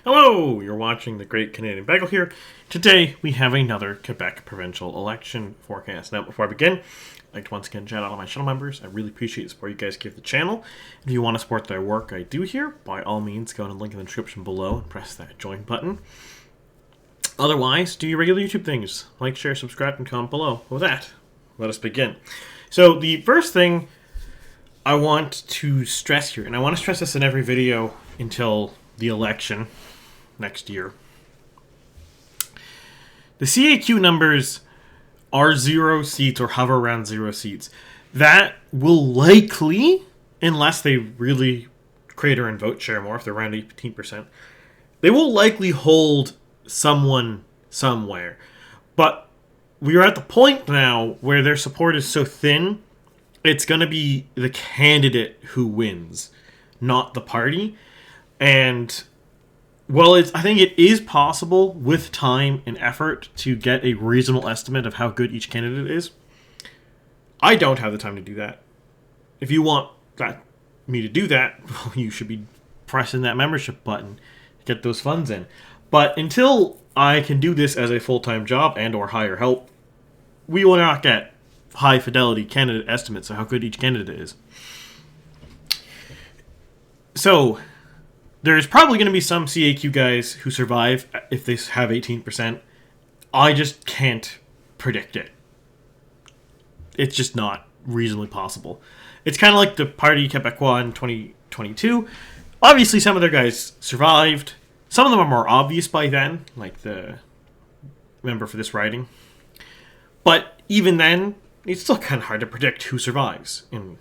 Hello, you're watching the Great Canadian Bagel here. Today we have another Quebec provincial election forecast. Now, before I begin, I'd like to once again shout out all my channel members. I really appreciate the support you guys give the channel. If you want to support the work I do here, by all means, go to the link in the description below and press that join button. Otherwise, do your regular YouTube things. Like, share, subscribe, and comment below. With that, let us begin. So the first thing I want to stress here, and I want to stress this in every video until the election next year. The CAQ numbers are 0 seats or hover around 0 seats. That will likely, unless they really crater and vote share more, if they're around 18%, they will likely hold someone somewhere. But we are at the point now where their support is so thin, it's going to be the candidate who wins, not the party. And well, I think it is possible with time and effort to get a reasonable estimate of how good each candidate is. I don't have the time to do that. If you want me to do that, well, you should be pressing that membership button to get those funds in. But until I can do this as a full-time job and or hire help, we will not get high-fidelity candidate estimates of how good each candidate is. So there's probably going to be some CAQ guys who survive if they have 18%. I just can't predict it. It's just not reasonably possible. It's kind of like the Parti Québécois in 2022. Obviously, some of their guys survived. Some of them are more obvious by then, like the member for this riding. But even then, it's still kind of hard to predict who survives in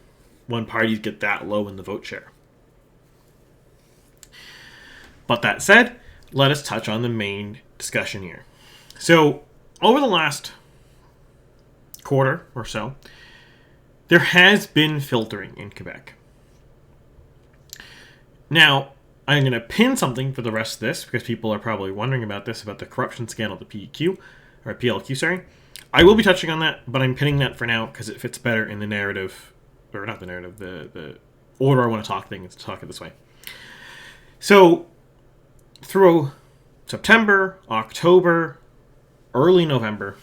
when parties get that low in the vote share. But that said, let us touch on the main discussion here. So, over the last quarter or so, there has been filtering in Quebec. Now, I'm going to pin something for the rest of this, because people are probably wondering about this, about the corruption scandal of the PLQ, sorry. I will be touching on that, but I'm pinning that for now, because it fits better in the narrative, or not the narrative, the order I want to talk things, to talk it this way. So, through September, October, early November,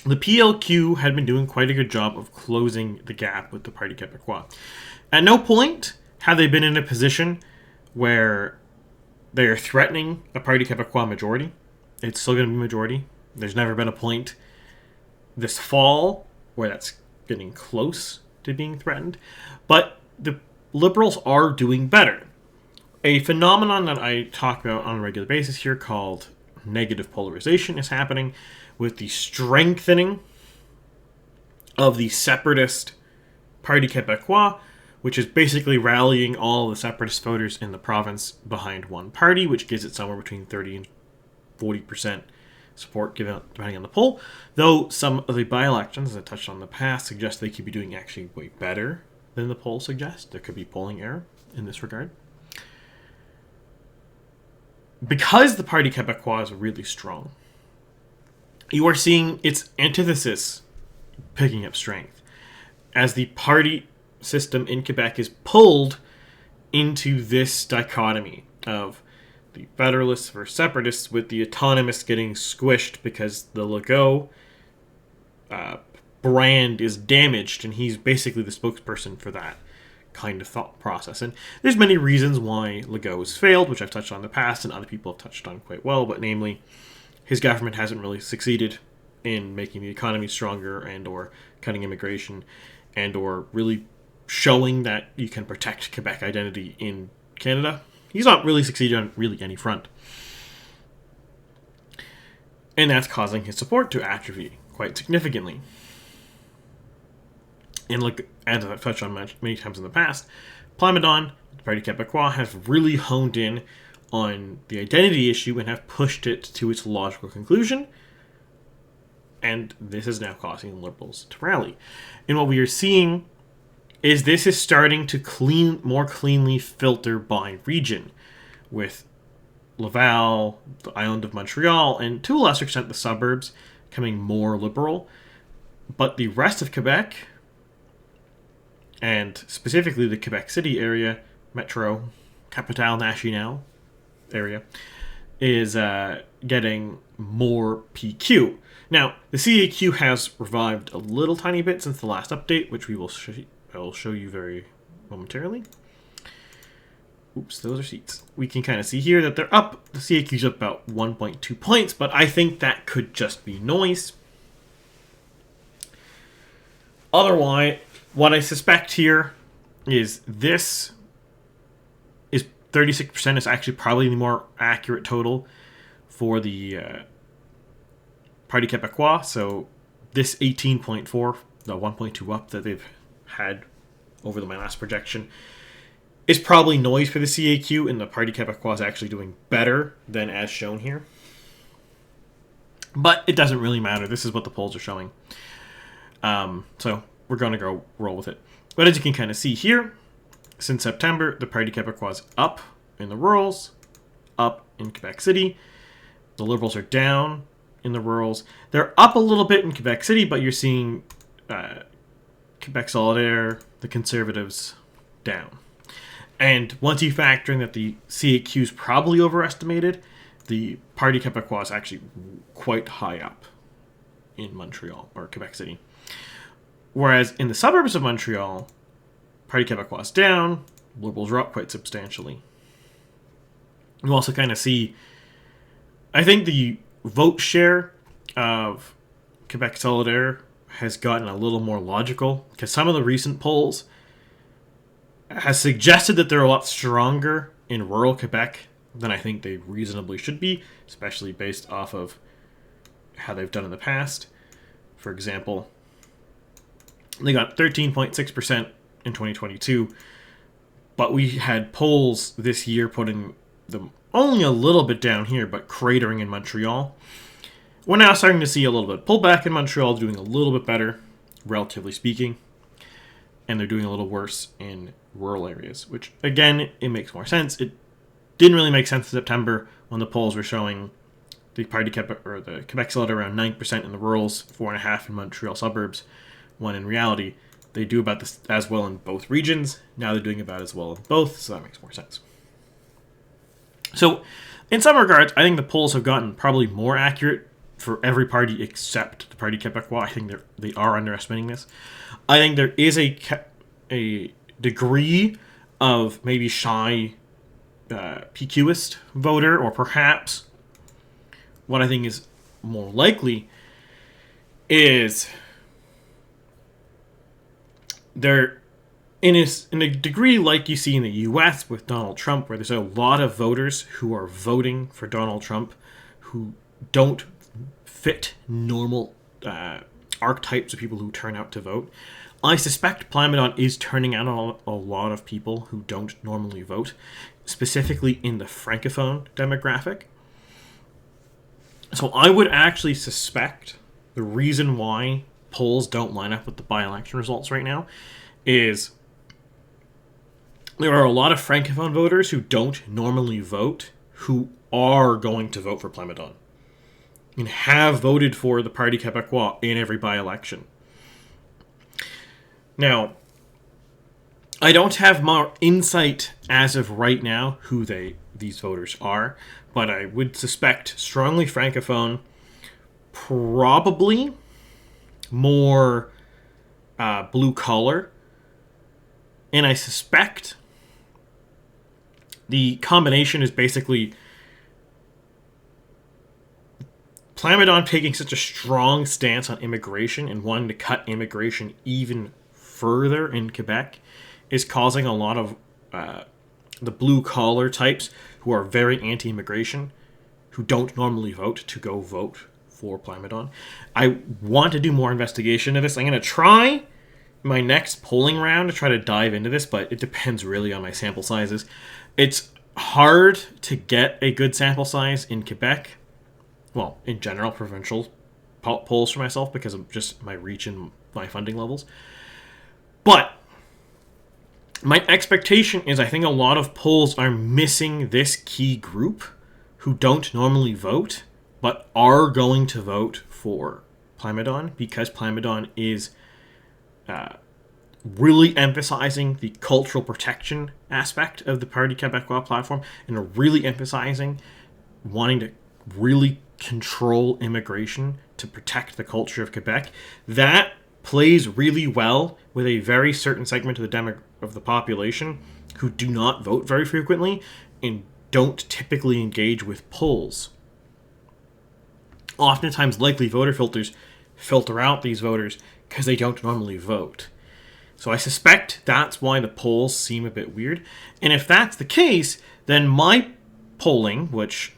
the PLQ had been doing quite a good job of closing the gap with the Parti Québécois. At no point have they been in a position where they are threatening a Parti Québécois majority. It's still going to be majority. There's never been a point this fall where that's getting close to being threatened. But the Liberals are doing better. A phenomenon that I talk about on a regular basis here called negative polarization is happening with the strengthening of the separatist Parti Québécois, which is basically rallying all the separatist voters in the province behind one party, which gives it somewhere between 30 and 40% support given depending on the poll. Though some of the by-elections, as I touched on in the past, suggest they could be doing actually way better than the polls suggest. There could be polling error in this regard. Because the Parti Québécois is really strong, you are seeing its antithesis picking up strength as the party system in Quebec is pulled into this dichotomy of the federalists versus separatists, with the autonomists getting squished because the Legault brand is damaged, and he's basically the spokesperson for that kind of thought process. And there's many reasons why Legault has failed, which I've touched on in the past and other people have touched on quite well, but namely, his government hasn't really succeeded in making the economy stronger and or cutting immigration and or really showing that you can protect Quebec identity in Canada. He's not really succeeded on really any front. And that's causing his support to atrophy quite significantly. And look, as I've touched on many times in the past, Plamondon, the Parti Québécois, have really honed in on the identity issue and have pushed it to its logical conclusion. And this is now causing Liberals to rally. And what we are seeing is this is starting to more cleanly filter by region, with Laval, the island of Montreal, and to a lesser extent the suburbs becoming more liberal. But the rest of Quebec, and specifically the Quebec City area, Metro, Capitale Nationale, area, is getting more PQ. Now, the CAQ has revived a little tiny bit since the last update, which I will show you very momentarily. Oops, those are seats. We can kind of see here that they're up. The CAQ's up about 1.2 points, but I think that could just be noise. Otherwise, what I suspect here is this is 36% is actually probably the more accurate total for the Parti Québécois. So this 18.4, the 1.2 up that they've had over my last projection, is probably noise for the CAQ, and the Parti Québécois is actually doing better than as shown here. But it doesn't really matter. This is what the polls are showing. So we're going to go roll with it. But as you can kind of see here, since September, the Parti Québécois is up in the rurals, up in Quebec City. The Liberals are down in the rurals. They're up a little bit in Quebec City, but you're seeing Quebec Solidaire, the Conservatives, down. And once you factor in that the CAQ is probably overestimated, the Parti Québécois is actually quite high up in Montreal, or Quebec City. Whereas in the suburbs of Montreal, Parti Québécois is down, Liberals are up quite substantially. You also kind of see, I think the vote share of Quebec Solidaire has gotten a little more logical, because some of the recent polls has suggested that they're a lot stronger in rural Quebec than I think they reasonably should be, especially based off of how they've done in the past. For example, they got 13.6% in 2022, but we had polls this year putting them only a little bit down here, but cratering in Montreal. We're now starting to see a little bit pullback in Montreal, doing a little bit better, relatively speaking, and they're doing a little worse in rural areas, which, again, it makes more sense. It didn't really make sense in September when the polls were showing the Parti Québec, or the Quebec Solidaire, around 9% in the rurals, 4.5% in Montreal suburbs, when in reality they do about this as well in both regions. Now they're doing about as well in both, so that makes more sense. So in some regards, I think the polls have gotten probably more accurate for every party except the Parti Québécois. I think they are underestimating this. I think there is a degree of maybe shy PQist voter, or perhaps what I think is more likely is they're in a degree like you see in the U.S. with Donald Trump, where there's a lot of voters who are voting for Donald Trump who don't fit normal archetypes of people who turn out to vote. I suspect Plamondon is turning out a lot of people who don't normally vote, specifically in the Francophone demographic. So I would actually suspect the reason why polls don't line up with the by-election results right now is there are a lot of Francophone voters who don't normally vote who are going to vote for Plamondon and have voted for the Parti Québécois in every by-election. Now, I don't have more insight as of right now who these voters are, but I would suspect strongly Francophone, probably more blue collar, and I suspect the combination is basically Plamondon taking such a strong stance on immigration and wanting to cut immigration even further in Quebec is causing a lot of the blue-collar types who are very anti-immigration, who don't normally vote, to go vote for Plamondon. I want to do more investigation of this. I'm going to try my next polling round to try to dive into this, but it depends really on my sample sizes. It's hard to get a good sample size in Quebec, well, in general, provincial polls for myself because of just my reach and my funding levels. But my expectation is I think a lot of polls are missing this key group who don't normally vote, but are going to vote for Plamondon because Plamondon is really emphasizing the cultural protection aspect of the Parti Québécois platform and really emphasizing wanting to really control immigration to protect the culture of Quebec, that plays really well with a very certain segment of the population who do not vote very frequently and don't typically engage with polls. Oftentimes, likely voter filters filter out these voters because they don't normally vote. So I suspect that's why the polls seem a bit weird. And if that's the case, then my polling, which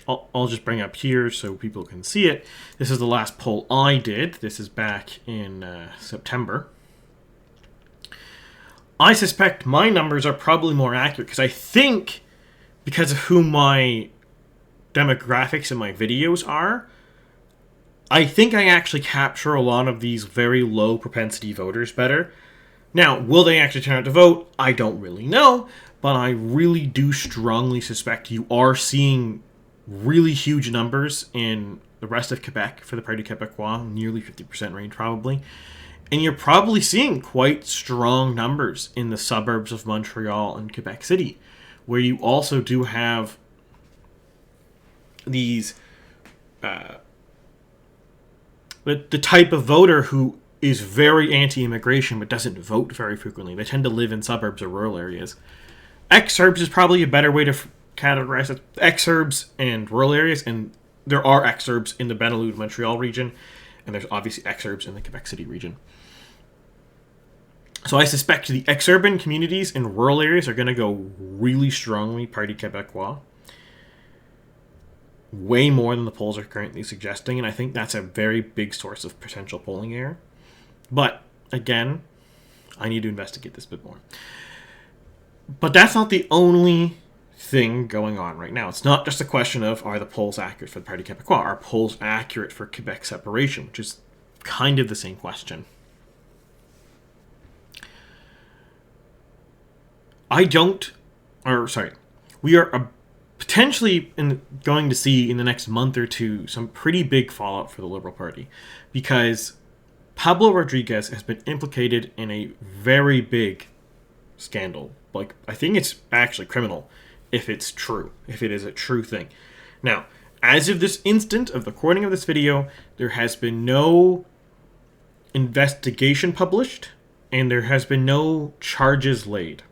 I'll just bring up here so people can see it. This is the last poll I did. This is back in September. I suspect my numbers are probably more accurate because I think, because of who my demographics in my videos are, I think I actually capture a lot of these very low propensity voters better. Now, will they actually turn out to vote? I don't really know, but I really do strongly suspect you are seeing really huge numbers in the rest of Quebec for the Parti Québécois, nearly 50% range probably. And you're probably seeing quite strong numbers in the suburbs of Montreal and Quebec City, where you also do have these the type of voter who is very anti-immigration but doesn't vote very frequently. They tend to live in suburbs or rural areas. Exurbs is probably a better way to categorize it. Exurbs and rural areas, and there are exurbs in the Benelux Montreal region, and there's obviously exurbs in the Quebec City region. So I suspect the exurban communities in rural areas are going to go really strongly Parti Québécois, way more than the polls are currently suggesting, and I think that's a very big source of potential polling error. But again, I need to investigate this a bit more. But that's not the only thing going on right now. It's not just a question of, are the polls accurate for the Parti Québécois? Are polls accurate for Quebec separation? Which is kind of the same question. We are potentially going to see in the next month or two some pretty big fallout for the Liberal Party, because Pablo Rodriguez has been implicated in a very big scandal. Like, I think it's actually criminal if it's true, if it is a true thing. Now, as of this instant of the recording of this video, there has been no investigation published, and there has been no charges laid.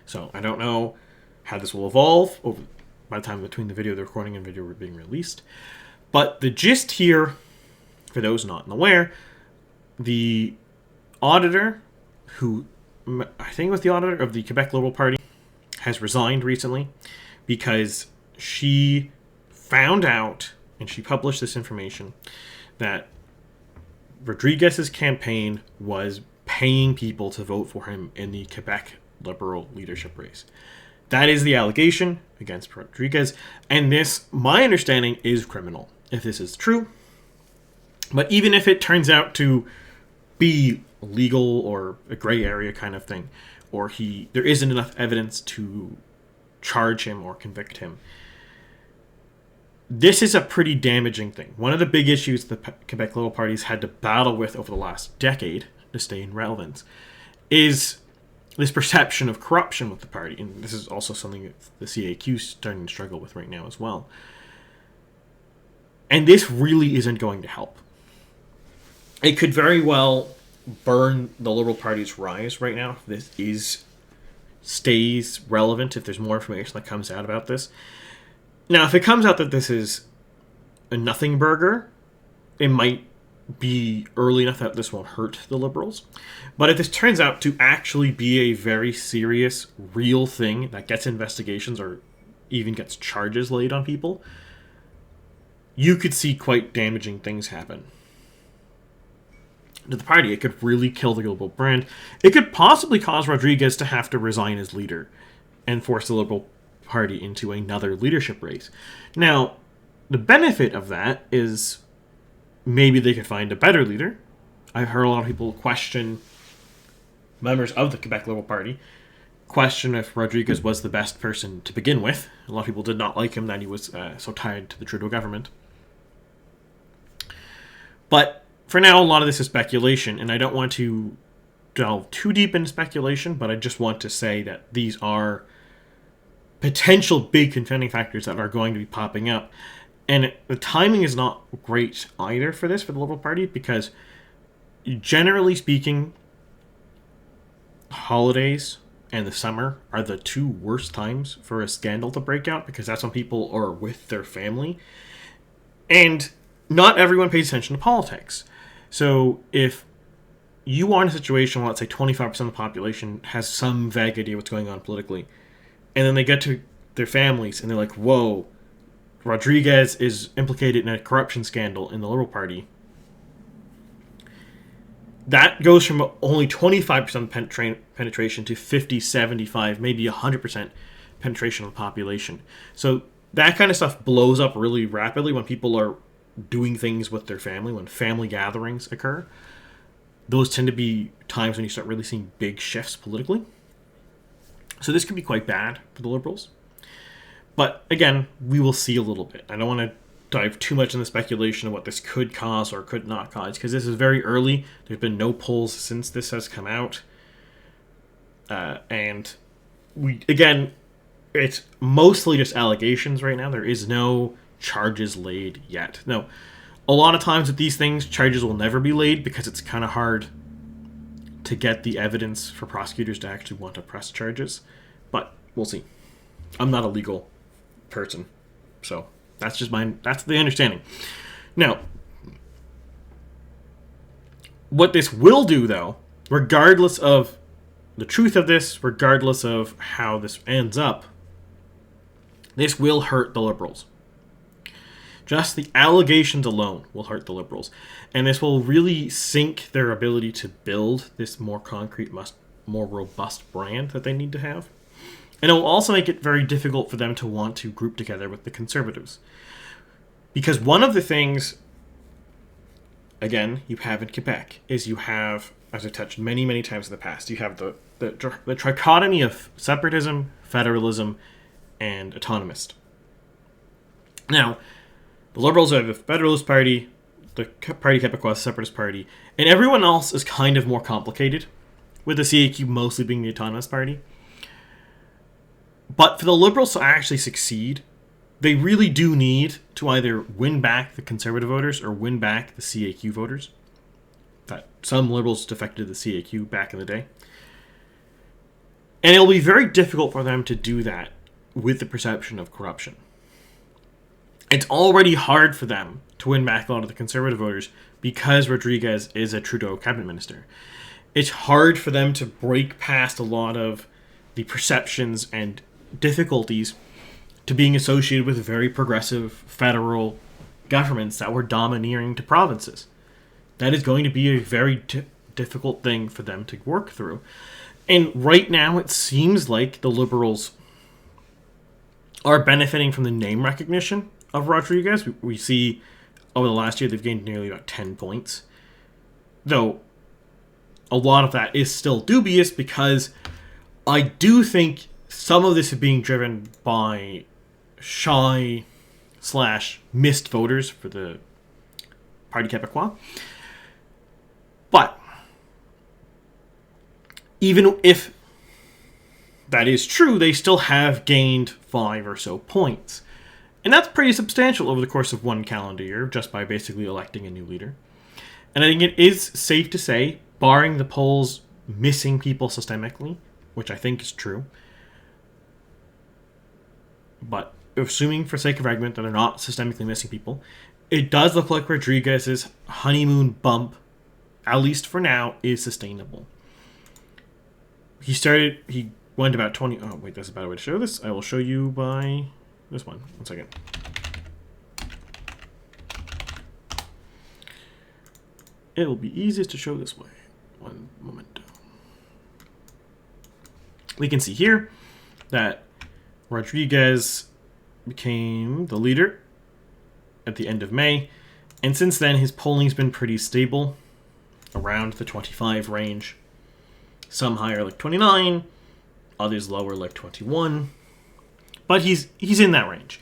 So I don't know how this will evolve by the time between the video the recording and video being released. But the gist here, for those not aware, the auditor, who I think was the auditor of the Quebec Liberal Party, has resigned recently because she found out, and she published this information, that Rodriguez's campaign was paying people to vote for him in the Quebec Liberal leadership race. That is the allegation against Rodriguez, and this, my understanding, is criminal, if this is true. But even if it turns out to be legal or a gray area kind of thing, or there isn't enough evidence to charge him or convict him, this is a pretty damaging thing. One of the big issues the Quebec Liberal Party's had to battle with over the last decade to stay in relevance is this perception of corruption with the party. And this is also something that the CAQ is starting to struggle with right now as well. And this really isn't going to help. It could very well burn the Liberal Party's rise right now if this stays relevant, if there's more information that comes out about this. Now, if it comes out that this is a nothing burger, it might be early enough that this won't hurt the Liberals. But if this turns out to actually be a very serious, real thing that gets investigations or even gets charges laid on people, you could see quite damaging things happen to the party. It could really kill the Liberal brand. It could possibly cause Rodriguez to have to resign as leader and force the Liberal Party into another leadership race. Now, the benefit of that is maybe they could find a better leader. I've heard a lot of people question, members of the Quebec Liberal Party, question if Rodriguez was the best person to begin with. A lot of people did not like him, that he was so tied to the Trudeau government. But for now, a lot of this is speculation, and I don't want to delve too deep into speculation, but I just want to say that these are potential big contending factors that are going to be popping up. And the timing is not great either for this, for the Liberal Party, because generally speaking, holidays and the summer are the two worst times for a scandal to break out, because that's when people are with their family. And not everyone pays attention to politics. So if you are in a situation where, let's say, 25% of the population has some vague idea what's going on politically, and then they get to their families and they're like, whoa, Rodriguez is implicated in a corruption scandal in the Liberal Party. That goes from only 25% penetration to 50, 75, maybe 100% penetration of the population. So that kind of stuff blows up really rapidly when people are doing things with their family, when family gatherings occur. Those tend to be times when you start really seeing big shifts politically. So this could be quite bad for the Liberals. But again, we will see a little bit. I don't want to dive too much in the speculation of what this could cause or could not cause, because this is very early. There's been no polls since this has come out. And it's mostly just allegations right now. There is no charges laid yet. No, a lot of times with these things, charges will never be laid because it's kind of hard to get the evidence for prosecutors to actually want to press charges. But we'll see. I'm not a legal person, so that's the understanding. Now, what this will do, though, regardless of the truth of this, regardless of how this ends up, this will hurt the Liberals. Just the allegations alone will hurt the Liberals. And this will really sink their ability to build this more concrete, more robust brand that they need to have. And it will also make it very difficult for them to want to group together with the Conservatives. Because one of the things, again, you have in Quebec is you have, as I've touched many, many times in the past, you have the trichotomy of separatism, federalism, and autonomist. Now, the Liberals are the Federalist Party, the Parti Québécois Separatist Party, and everyone else is kind of more complicated, with the CAQ mostly being the Autonomous Party. But for the Liberals to actually succeed, they really do need to either win back the Conservative voters or win back the CAQ voters. That some Liberals defected to the CAQ back in the day. And it'll be very difficult for them to do that with the perception of corruption. It's already hard for them to win back a lot of the Conservative voters because Rodriguez is a Trudeau cabinet minister. It's hard for them to break past a lot of the perceptions and difficulties to being associated with very progressive federal governments that were domineering to provinces. That is going to be a very difficult thing for them to work through. And right now it seems like the Liberals are benefiting from the name recognition of Rodriguez. We see over the last year they've gained nearly about 10 points. Though a lot of that is still dubious because I do think some of this is being driven by shy/missed voters for the Parti Québécois. But even if that is true, they still have gained 5 or so points. And that's pretty substantial over the course of one calendar year, just by basically electing a new leader. And I think it is safe to say, barring the polls missing people systemically, which I think is true, but assuming for sake of argument that they're not systemically missing people, it does look like Rodriguez's honeymoon bump, at least for now, is sustainable. He went about 20... Oh, wait, that's a bad way to show this. I will show you by this one. 1 second. It will be easiest to show this way. One moment. We can see here that Rodriguez became the leader at the end of May, and since then his polling's been pretty stable, around the 25 range. Some higher like 29, others lower like 21, but he's in that range.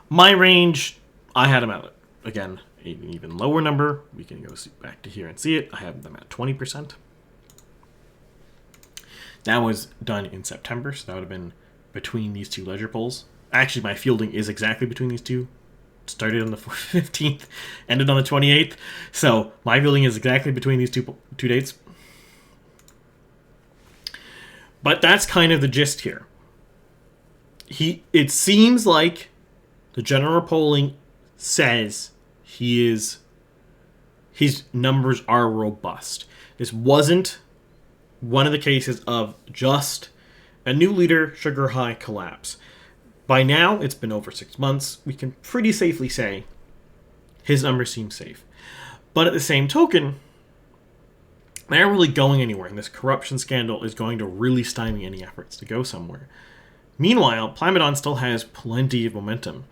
My range, I had him at, again, an even lower number. We can go back to here and see it. I have them at 20%. That was done in September, so that would have been between these two ledger polls. Actually, my fielding is exactly between these two. Started on the 15th, ended on the 28th. So my fielding is exactly between these two dates. But that's kind of the gist here. It seems like the general polling says his numbers are robust. This wasn't one of the cases of just a new leader, sugar high collapse. By now, it's been over 6 months. We can pretty safely say his numbers seem safe. But at the same token, they aren't really going anywhere, and this corruption scandal is going to really stymie any efforts to go somewhere. Meanwhile, Plamondon still has plenty of momentum.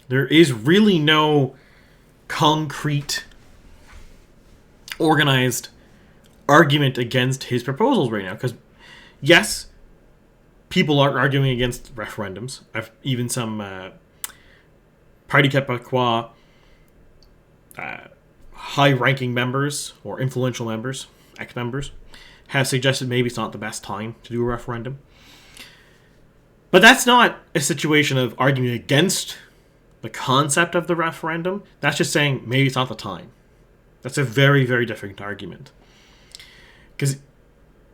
There is really no concrete, organized argument against his proposals right now. Because, yes, people are arguing against referendums. Even some Parti Québécois high-ranking members or influential members, ex-members, have suggested maybe it's not the best time to do a referendum. But that's not a situation of arguing against the concept of the referendum. That's just saying maybe it's not the time. That's a very, very different argument. Because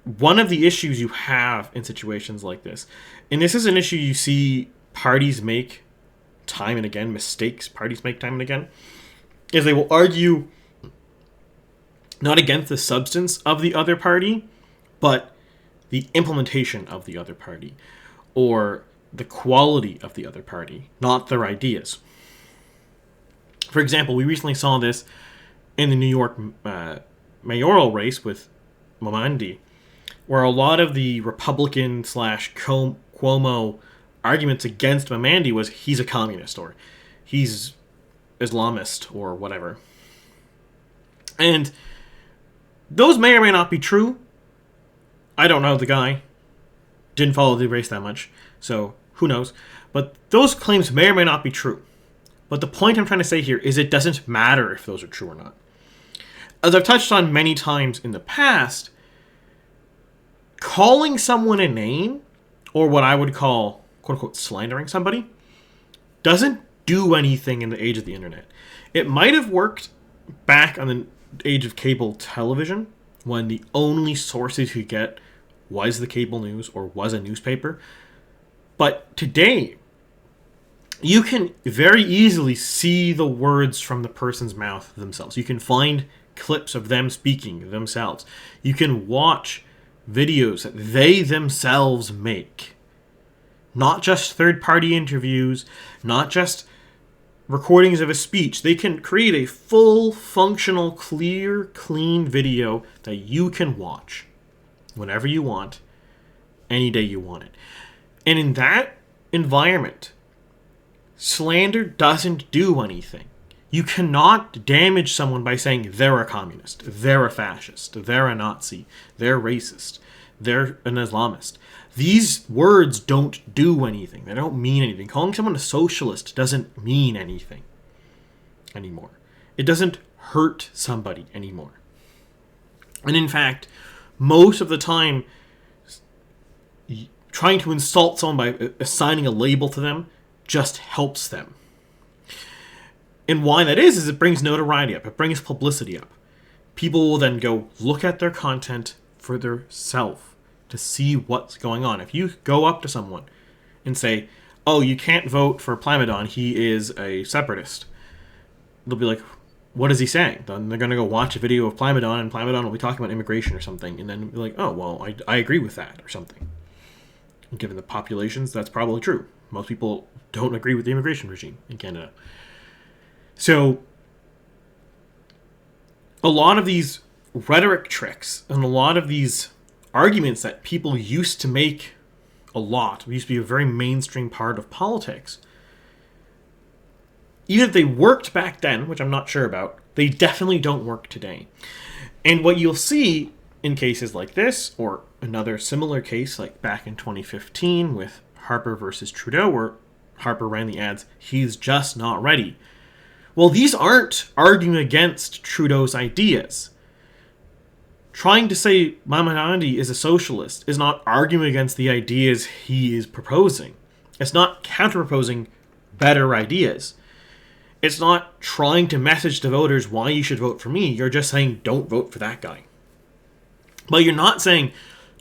one of the issues you have in situations like this, and this is an issue you see parties make time and again, mistakes parties make time and again, is they will argue not against the substance of the other party, but the implementation of the other party, or the quality of the other party, not their ideas. For example, we recently saw this in the New York mayoral race with Mamandi, where a lot of the Republican / Cuomo arguments against Mamandi was he's a communist or he's Islamist or whatever. And those may or may not be true. I don't know the guy. Didn't follow the race that much, so who knows. But those claims may or may not be true. But the point I'm trying to say here is it doesn't matter if those are true or not. As I've touched on many times in the past, calling someone a name, or what I would call, quote-unquote, slandering somebody, doesn't do anything in the age of the internet. It might have worked back on the age of cable television, when the only sources you get was the cable news or was a newspaper. But today, you can very easily see the words from the person's mouth themselves. You can find clips of them speaking themselves. You can watch videos that they themselves make. Not just third-party interviews, not just recordings of a speech. They can create a full, functional, clear, clean video that you can watch whenever you want, any day you want it. And in that environment, slander doesn't do anything. You cannot damage someone by saying they're a communist, they're a fascist, they're a Nazi, they're racist, they're an Islamist. These words don't do anything. They don't mean anything. Calling someone a socialist doesn't mean anything anymore. It doesn't hurt somebody anymore. And in fact, most of the time, trying to insult someone by assigning a label to them just helps them. And why that is it brings notoriety up. It brings publicity up. People will then go look at their content for themselves to see what's going on. If you go up to someone and say, oh, you can't vote for Plamondon, he is a separatist, they'll be like, what is he saying? Then they're going to go watch a video of Plamondon, and Plamondon will be talking about immigration or something, and then be like, oh, well, I agree with that, or something. And given the populations, that's probably true. Most people don't agree with the immigration regime in Canada. So, a lot of these rhetoric tricks and a lot of these arguments that people used to make a lot, used to be a very mainstream part of politics, even if they worked back then, which I'm not sure about, they definitely don't work today. And what you'll see in cases like this, or another similar case like back in 2015 with Harper versus Trudeau, where Harper ran the ads, he's just not ready. Well, these aren't arguing against Trudeau's ideas. Trying to say Mahatma Gandhi is a socialist is not arguing against the ideas he is proposing. It's not counter-proposing better ideas. It's not trying to message to voters why you should vote for me. You're just saying, don't vote for that guy. But you're not saying,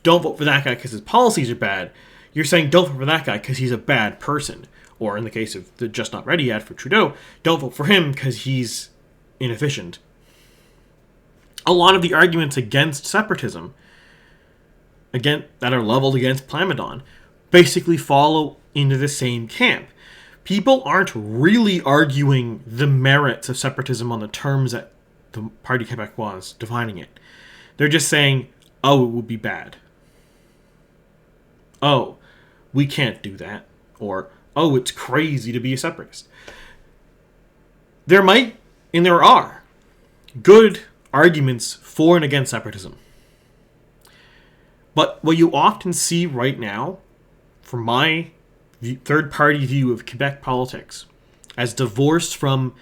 don't vote for that guy because his policies are bad. You're saying, don't vote for that guy because he's a bad person. Or in the case of the Just Not Ready ad for Trudeau, don't vote for him because he's inefficient. A lot of the arguments against separatism, again, that are leveled against Plamondon, basically follow into the same camp. People aren't really arguing the merits of separatism on the terms that the Parti Québécois is defining it. They're just saying, oh, it would be bad. Oh, we can't do that. Or, oh, it's crazy to be a separatist. There might, and there are, good arguments for and against separatism. But what you often see right now, from my third-party view of Quebec politics, as divorced from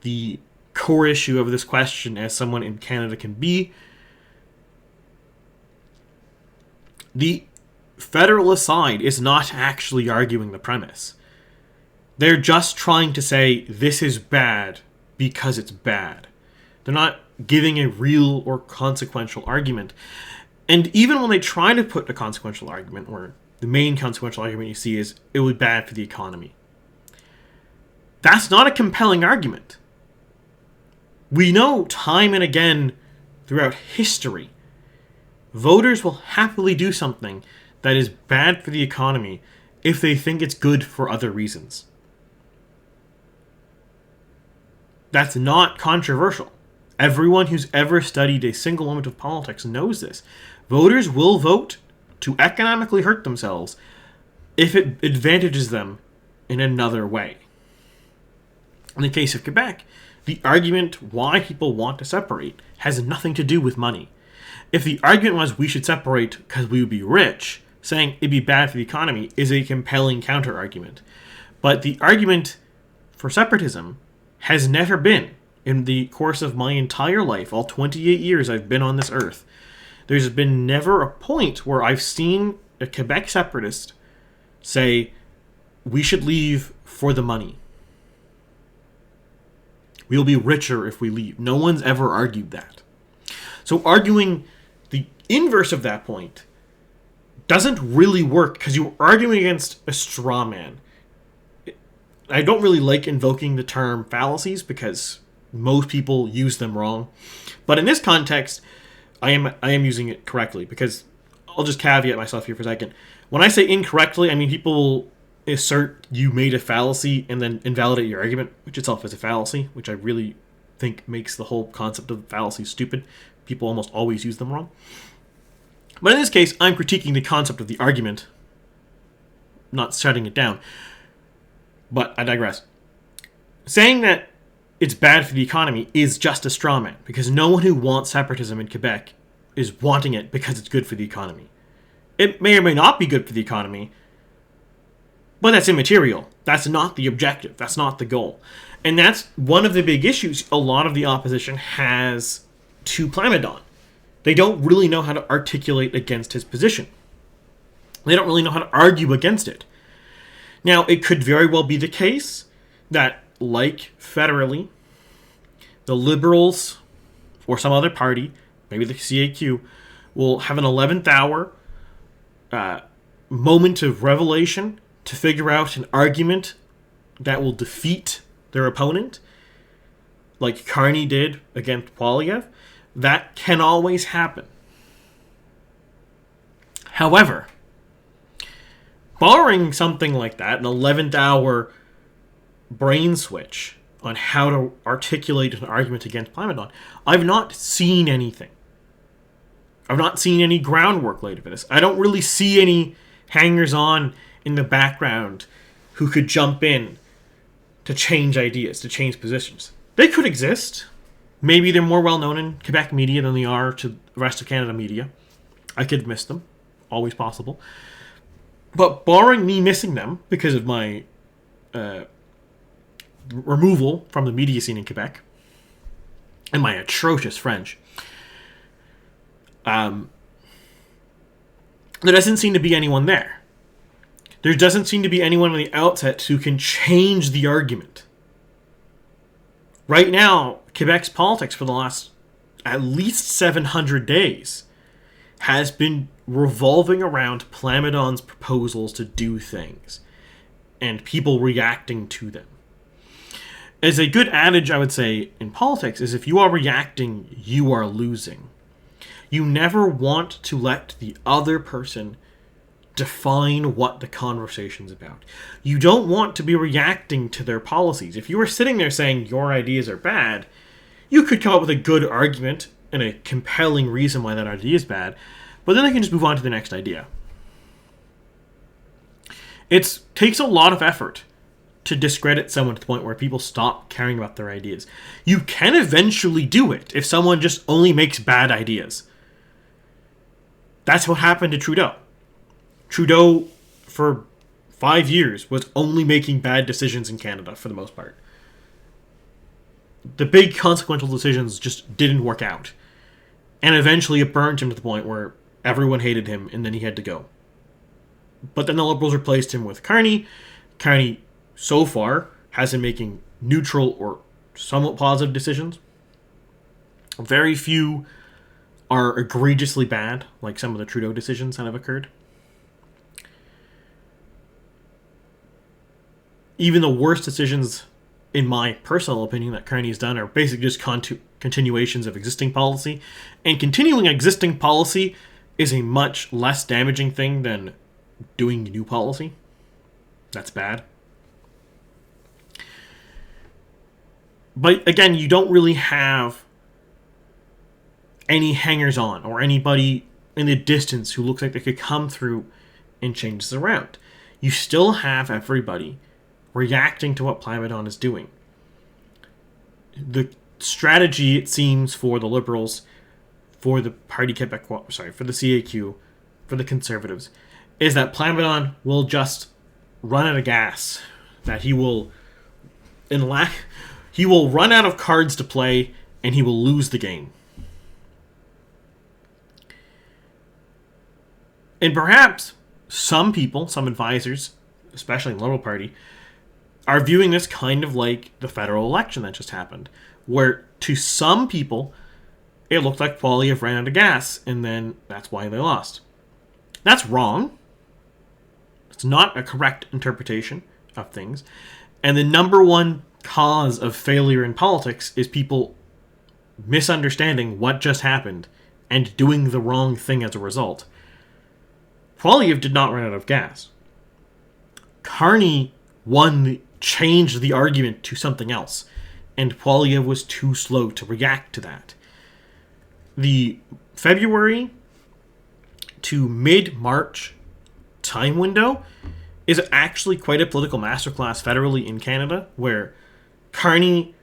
the core issue of this question as someone in Canada can be, the Federalist side is not actually arguing the premise. They're just trying to say this is bad because it's bad. They're not giving a real or consequential argument. And even when they try to put a consequential argument, where the main consequential argument you see is it would be bad for the economy, that's not a compelling argument. We know time and again throughout history, voters will happily do something that is bad for the economy if they think it's good for other reasons. That's not controversial. Everyone who's ever studied a single moment of politics knows this. Voters will vote to economically hurt themselves if it advantages them in another way. In the case of Quebec, the argument why people want to separate has nothing to do with money. If the argument was we should separate because we would be rich, saying it'd be bad for the economy is a compelling counter-argument. But the argument for separatism has never been, in the course of my entire life, all 28 years I've been on this earth, there's been never a point where I've seen a Quebec separatist say, we should leave for the money. We'll be richer if we leave. No one's ever argued that. So arguing the inverse of that point doesn't really work because you're arguing against a straw man. I don't really like invoking the term fallacies because most people use them wrong. But in this context, I am using it correctly because I'll just caveat myself here for a second. When I say incorrectly, I mean people will assert you made a fallacy and then invalidate your argument, which itself is a fallacy, which I really think makes the whole concept of fallacy stupid. People almost always use them wrong. But in this case, I'm critiquing the concept of the argument, not shutting it down. But I digress. Saying that it's bad for the economy is just a straw man, because no one who wants separatism in Quebec is wanting it because it's good for the economy. It may or may not be good for the economy, but that's immaterial. That's not the objective. That's not the goal. And that's one of the big issues a lot of the opposition has to Plamondon. They don't really know how to articulate against his position. They don't really know how to argue against it. Now, it could very well be the case that, like federally, the Liberals or some other party, maybe the CAQ, will have an 11th hour moment of revelation to figure out an argument that will defeat their opponent, like Carney did against Poilievre. That can always happen. However, barring something like that, an 11th hour brain switch on how to articulate an argument against Plamondon, I've not seen anything. I've not seen any groundwork laid for this. I don't really see any hangers-on in the background who could jump in to change ideas, to change positions. They could exist. Maybe they're more well-known in Quebec media than they are to the rest of Canada media. I could have missed them. Always possible. But barring me missing them because of my removal from the media scene in Quebec and my atrocious French, there doesn't seem to be anyone there. There doesn't seem to be anyone on the outset who can change the argument. Right now, Quebec's politics for the last at least 700 days has been revolving around Plamondon's proposals to do things and people reacting to them. As a good adage, I would say, in politics, is if you are reacting, you are losing. You never want to let the other person define what the conversation's about. You don't want to be reacting to their policies. If you were sitting there saying your ideas are bad, you could come up with a good argument and a compelling reason why that idea is bad, but then they can just move on to the next idea. It takes a lot of effort to discredit someone to the point where people stop caring about their ideas. You can eventually do it if someone just only makes bad ideas. That's what happened to Trudeau. Trudeau, for 5 years, was only making bad decisions in Canada, for the most part. The big consequential decisions just didn't work out. And eventually it burned him to the point where everyone hated him, and then he had to go. But then the Liberals replaced him with Carney. Carney, so far, has been making neutral or somewhat positive decisions. Very few are egregiously bad, like some of the Trudeau decisions that have occurred. Even the worst decisions, in my personal opinion, that Carney's done are basically just continuations of existing policy. And continuing existing policy is a much less damaging thing than doing new policy. That's bad. But again, you don't really have any hangers-on or anybody in the distance who looks like they could come through and change this around. You still have everybody reacting to what Plamondon is doing. The strategy, it seems, for the Liberals, for the Parti Québécois, for the CAQ, for the Conservatives, is that Plamondon will just run out of gas. That he will run out of cards to play, and he will lose the game. And perhaps some people, some advisors, especially in the Liberal Party, are viewing this kind of like the federal election that just happened, where to some people, it looked like Poilievre ran out of gas, and then that's why they lost. That's wrong. It's not a correct interpretation of things. And the number one cause of failure in politics is people misunderstanding what just happened and doing the wrong thing as a result. Poilievre did not run out of gas. Carney changed the argument to something else, and Poilievre was too slow to react to that. The February to mid-March time window is actually quite a political masterclass federally in Canada, where Carney,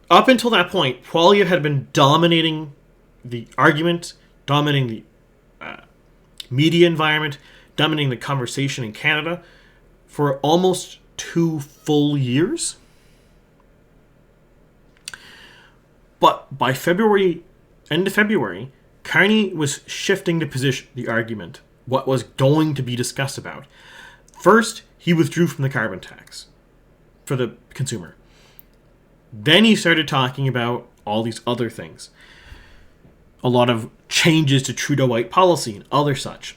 up until that point, Poilievre had been dominating the argument, dominating the media environment, dominating the conversation in Canada for almost 2 full years. But by end of February, Carney was shifting to position the argument, what was going to be discussed about. First, he withdrew from the carbon tax for the consumer. Then he started talking about all these other things. A lot of changes to Trudeauite policy and other such.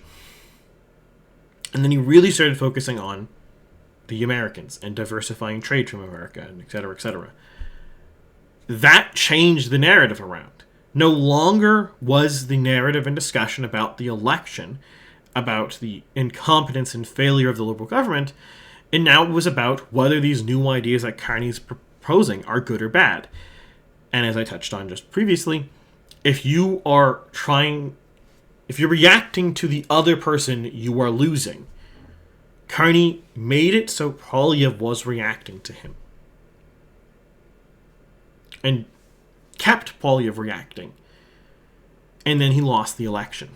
And then he really started focusing on the Americans and diversifying trade from America, and et cetera, et cetera. That changed the narrative around. No longer was the narrative and discussion about the election, about the incompetence and failure of the Liberal government, and now it was about whether these new ideas that Carney's proposing are good or bad. And as I touched on just previously, if you're reacting to the other person, you are losing. Carney made it so Poilievre was reacting to him. And kept Poilievre reacting. And then he lost the election.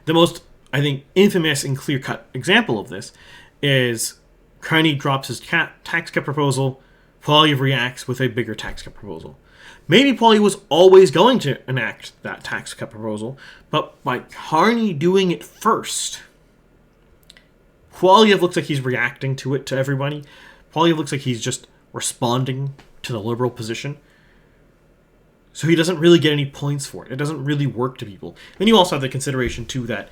The most, I think, infamous and clear-cut example of this is Carney drops his tax cut proposal. Poilievre reacts with a bigger tax cut proposal. Maybe Poilievre was always going to enact that tax cut proposal, but by Carney doing it first, Poilievre looks like he's reacting to it, to everybody. Poilievre looks like he's just responding to the Liberal position. So he doesn't really get any points for it. It doesn't really work to people. And you also have the consideration, too, that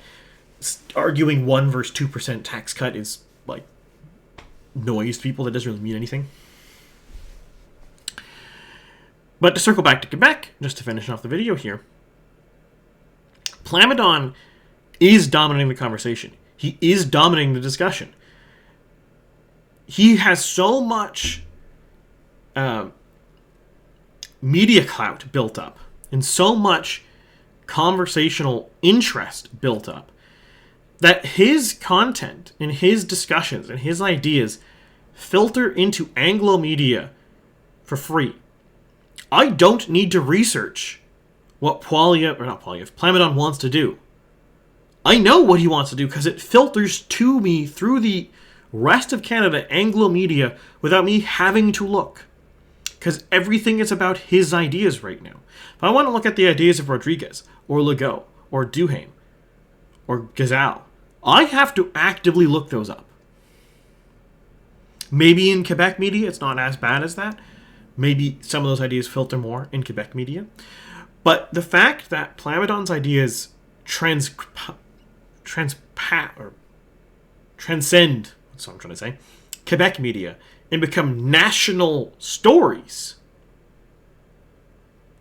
arguing 1 versus 2% tax cut is, like, noise to people. That doesn't really mean anything. But to circle back to Quebec, just to finish off the video here, Plamondon is dominating the conversation. He is dominating the discussion. He has so much media clout built up and so much conversational interest built up that his content and his discussions and his ideas filter into Anglo media for free. I don't need to research what Plamondon wants to do. I know what he wants to do because it filters to me through the rest of Canada Anglo media without me having to look. Because everything is about his ideas right now. If I want to look at the ideas of Rodriguez, or Legault, or Duhaime, or Gazal, I have to actively look those up. Maybe in Quebec media it's not as bad as that. Maybe some of those ideas filter more in Quebec media. But the fact that Plamondon's ideas transcend, that's what I'm trying to say, Quebec media and become national stories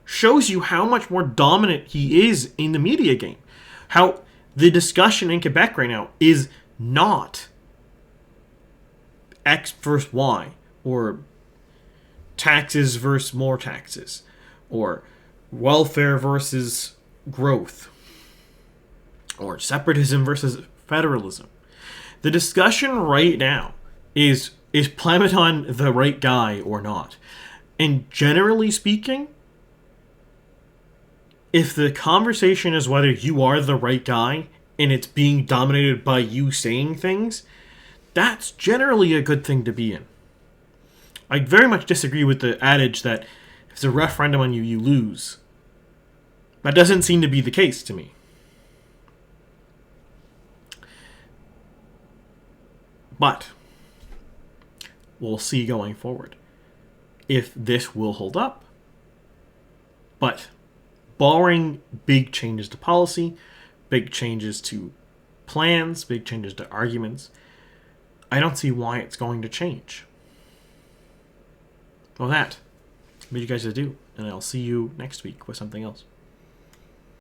shows you how much more dominant he is in the media game. How the discussion in Quebec right now is not X versus Y, or taxes versus more taxes, or welfare versus growth, or separatism versus federalism. The discussion right now is Plamondon the right guy or not? And generally speaking, if the conversation is whether you are the right guy and it's being dominated by you saying things, that's generally a good thing to be in. I very much disagree with the adage that if it's a referendum on you, you lose. That doesn't seem to be the case to me. But we'll see going forward if this will hold up. But barring big changes to policy, big changes to plans, big changes to arguments, I don't see why it's going to change. Well, what you guys to do, and I'll see you next week with something else.